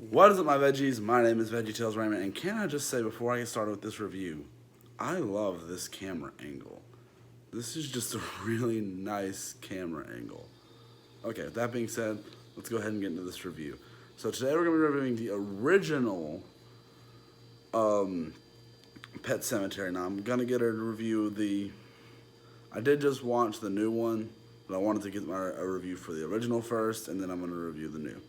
What is up, my veggies? My name is VeggieTales Raymond, and can I just say before I get started with this review, I love this camera angle. This is just a really nice camera angle. Okay, with that being said, let's go ahead and get into this review. So today we're going to be reviewing the original Pet Sematary. Now I'm going to get a review of the... I did just watch the new one, but I wanted to get a review for the original first, and then I'm going to review the new.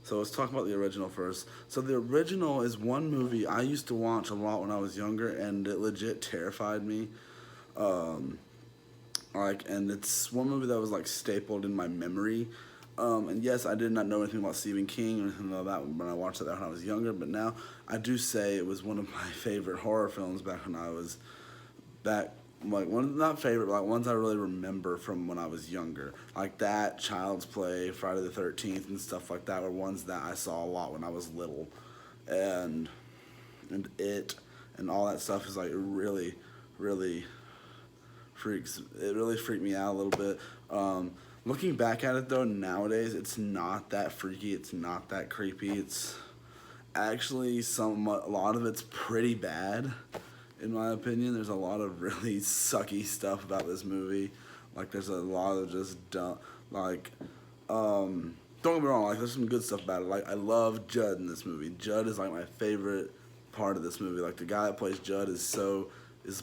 So let's talk about the original first. So the original is one movie I used to watch a lot when I was younger, and it legit terrified me. And it's one movie that was like stapled in my memory. And yes, I did not know anything about Stephen King or anything like that when I watched it when I was younger. But now I do say it was one of my favorite horror films back when I was not favorite, but like ones I really remember from when I was younger. Like that, Child's Play, Friday the 13th, and stuff like that were ones that I saw a lot when I was little. And it and all that stuff is like really freaked me out a little bit. Looking back at it though, nowadays it's not that freaky, it's not that creepy. It's actually a lot of it's pretty bad. In my opinion, there's a lot of really sucky stuff about this movie. Like, there's a lot of just dumb, don't get me wrong, like, there's some good stuff about it. Like, I love Judd in this movie. Judd is, like, my favorite part of this movie. Like, the guy that plays Judd is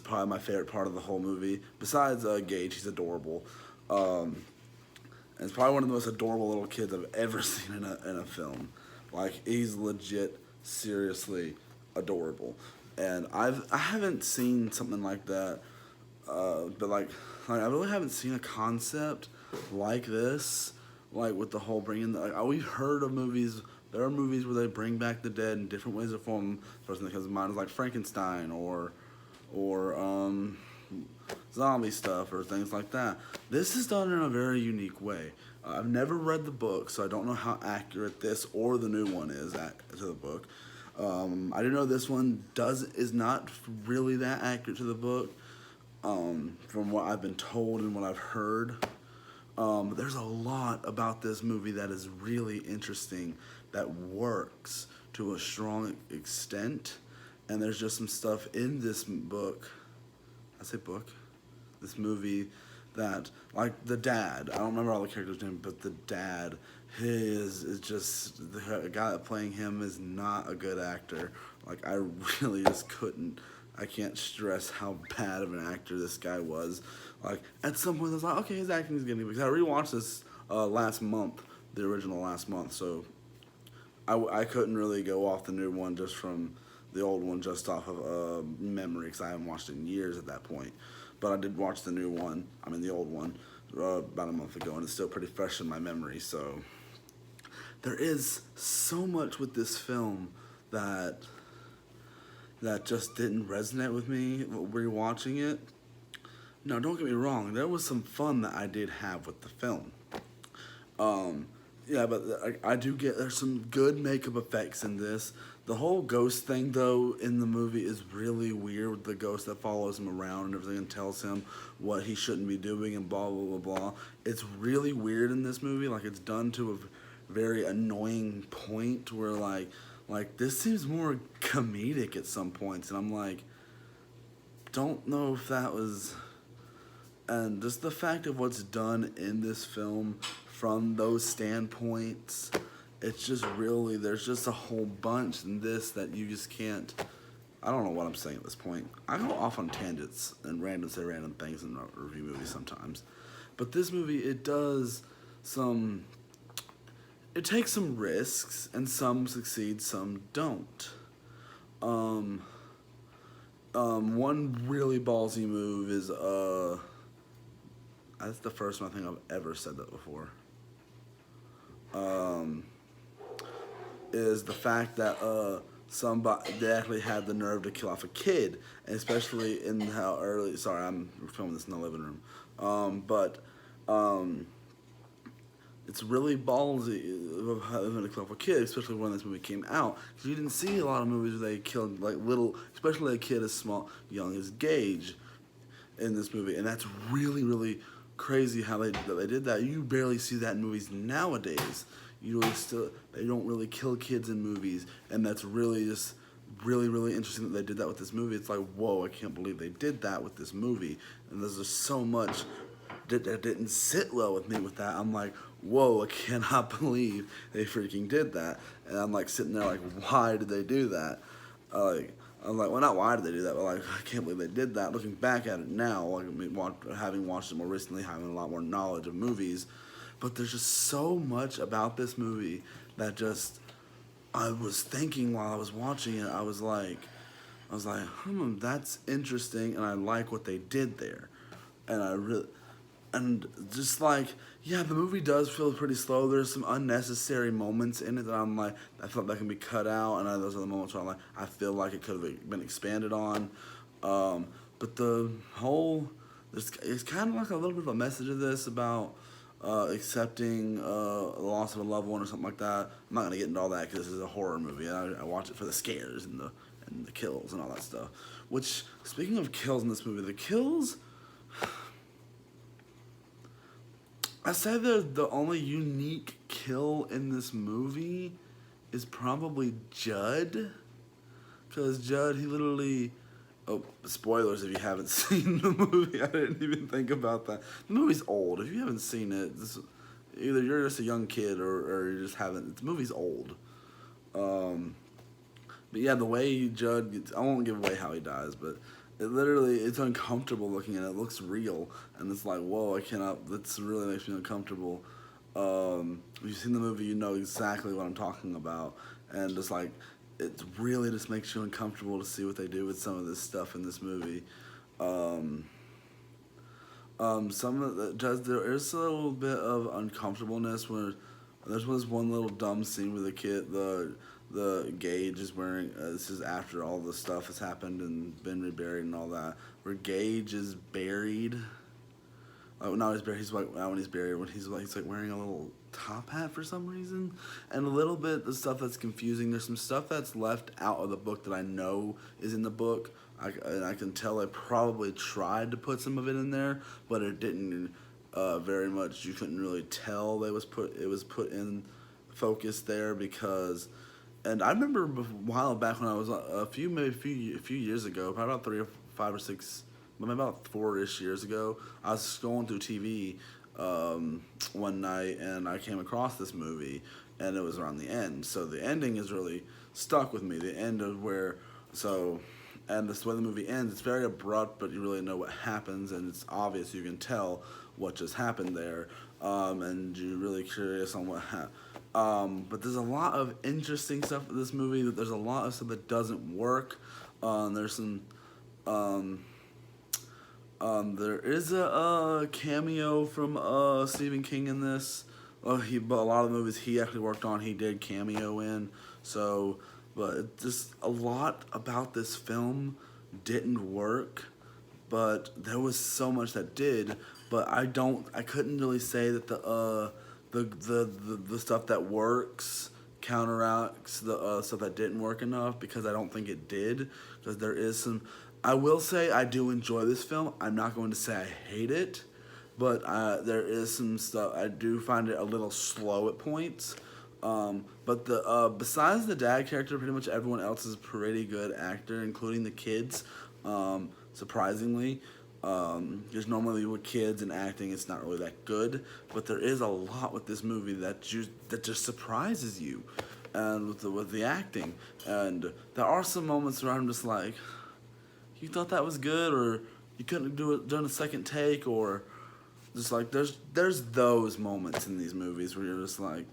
probably my favorite part of the whole movie. Besides Gage, he's adorable. And it's probably one of the most adorable little kids I've ever seen in a film. Like, he's legit, seriously adorable. And I haven't seen something like that, but like I really haven't seen a concept like this, like with the whole bringing. We've heard of movies. There are movies where they bring back the dead in different ways or form. The first thing that comes to mind is like Frankenstein or zombie stuff or things like that. This is done in a very unique way. I've never read the book, so I don't know how accurate this or the new one is to the book. I do know this one is not really that accurate to the book, from what I've been told and what I've heard. But there's a lot about this movie that is really interesting, that works to a strong extent, and there's just some stuff in this book, this movie, that, like the dad, I don't remember all the characters' names, but the dad, is just, the guy playing him is not a good actor. Like, I really just I can't stress how bad of an actor this guy was. Like, at some point I was like, okay, his acting is getting, because I rewatched this last month, the original last month, so I couldn't really go off the new one just from the old one just off of memory, because I haven't watched it in years at that point. But I did watch the new one, the old one, about a month ago, and it's still pretty fresh in my memory. So there is so much with this film that just didn't resonate with me rewatching it. No, don't get me wrong, there was some fun that I did have with the film. Yeah, but I do there's some good makeup effects in this. The whole ghost thing, though, in the movie is really weird, with the ghost that follows him around and everything and tells him what he shouldn't be doing and blah, blah, blah, blah. It's really weird in this movie. Like, it's done to a very annoying point where, like this seems more comedic at some points. And I'm like, don't know if that was... And just the fact of what's done in this film from those standpoints, it's just really, there's just a whole bunch in this that you just can't, I don't know what I'm saying at this point. I go off on tangents and say random things in review movies sometimes. But this movie, it takes some risks, and some succeed, some don't. One really ballsy move is, that's the first time I think I've ever said that before. Is the fact that they actually had the nerve to kill off a kid, and especially in how early. Sorry, I'm filming this in the living room. It's really ballsy of having to kill off a kid, especially when this movie came out. Because you didn't see a lot of movies where they killed especially a kid as young as Gage, in this movie, and that's really crazy how they did that. You barely see that in movies nowadays. they don't really kill kids in movies, and that's really just really interesting that they did that with this movie. It's like, whoa, I can't believe they did that with this movie, and there's just so much that didn't sit well with me with that. I'm like, whoa, I cannot believe they freaking did that, and I'm like sitting there like, why did they do that? Like, I'm like, well, not why did they do that, but like, I can't believe they did that. Looking back at it now, like, having watched it more recently, having a lot more knowledge of movies, but there's just so much about this movie that just I was thinking while I was watching it. I was like, that's interesting, and I like what they did there, and I really. And just like, yeah, the movie does feel pretty slow. There's some unnecessary moments in it that I'm like, I felt that can be cut out, and those are the moments where I'm like, I feel like it could have been expanded on. But the whole, it's kind of like a little bit of a message of this about accepting the loss of a loved one or something like that. I'm not gonna get into all that because this is a horror movie. I watch it for the scares and the kills and all that stuff. Which, speaking of kills in this movie, the kills. I say the only unique kill in this movie is probably Judd. Because Judd, he literally... Oh, spoilers if you haven't seen the movie. I didn't even think about that. The movie's old. If you haven't seen it, either you're just a young kid or you just haven't... The movie's old. But yeah, the way Judd gets... I won't give away how he dies, but... It's uncomfortable looking at it. It looks real, and it's like, whoa, I cannot. That's really makes me uncomfortable. If you've seen the movie, you know exactly what I'm talking about, and just like, it really just makes you uncomfortable to see what they do with some of this stuff in this movie. Some of there is a little bit of uncomfortableness where there was one little dumb scene with the Gage is wearing, this is after all the stuff has happened and been reburied and all that, where Gage is buried. No, he's buried. He's like, not when he's buried, when he's like wearing a little top hat for some reason, and a little bit of stuff that's confusing. There's some stuff that's left out of the book that I know is in the book. I can tell they probably tried to put some of it in there, but it didn't very much. You couldn't really tell it was put in focus there because. And I remember a while back when I was a few years ago, probably about 3 or 5 or 6, maybe about 4-ish years ago, I was scrolling through TV one night and I came across this movie and it was around the end. So the ending is really stuck with me. The end of and this way the movie ends, it's very abrupt, but you really know what happens and it's obvious. You can tell what just happened there, and you're really curious on what happened. But there's a lot of interesting stuff in this movie. There's a lot of stuff that doesn't work. There's some. There is a cameo from Stephen King in this. But a lot of the movies he actually worked on, he did cameo in. So, but just a lot about this film didn't work. But there was so much that did. But I couldn't really say that the stuff that works counteracts the stuff that didn't work enough, because I don't think it did. Because there is some. I will say I do enjoy this film. I'm not going to say I hate it, but there is some stuff. I do find it a little slow at points. But besides the dad character, pretty much everyone else is a pretty good actor, including the kids. Surprisingly. Because normally with kids and acting, it's not really that good, but there is a lot with this movie that just surprises you, and with the acting, and there are some moments where I'm just like, you thought that was good, or you couldn't do it done a second take, or just like there's those moments in these movies where you're just like,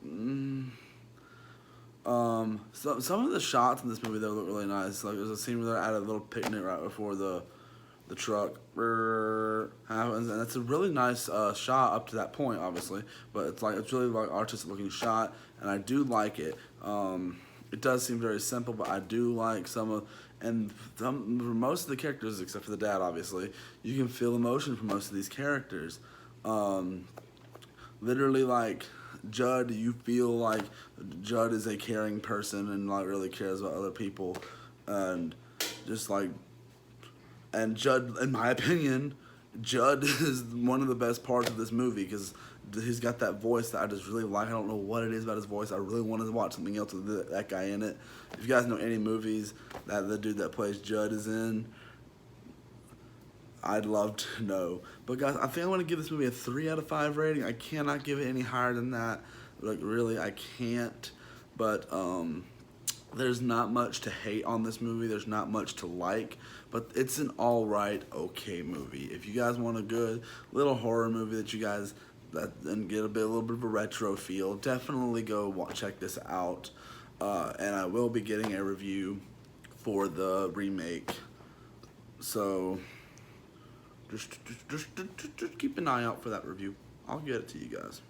So some of the shots in this movie though look really nice. Like there's a scene where they're at a little picnic right before the truck happens, and it's a really nice shot up to that point, obviously, but it's really like artistic looking shot, and I do like it. It does seem very simple, but I do like for most of the characters, except for the dad, obviously, you can feel emotion from most of these characters. Literally, like Judd, you feel like Judd is a caring person and like really cares about other people, and just like. And Judd, in my opinion, Judd is one of the best parts of this movie, because he's got that voice that I just really like. I don't know what it is about his voice. I really wanted to watch something else with that guy in it. If you guys know any movies that the dude that plays Judd is in, I'd love to know. But guys, I think I want to give this movie a 3 out of 5 rating. I cannot give it any higher than that. Like, really, I can't. But there's not much to hate on this movie. There's not much to like. But it's an alright, okay movie. If you guys want a good little horror movie that you guys and get a little bit of a retro feel, definitely go check this out. And I will be getting a review for the remake. So just keep an eye out for that review. I'll get it to you guys.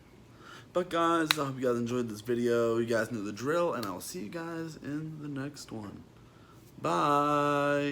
But guys, I hope you guys enjoyed this video. You guys know the drill, and I'll see you guys in the next one. Bye.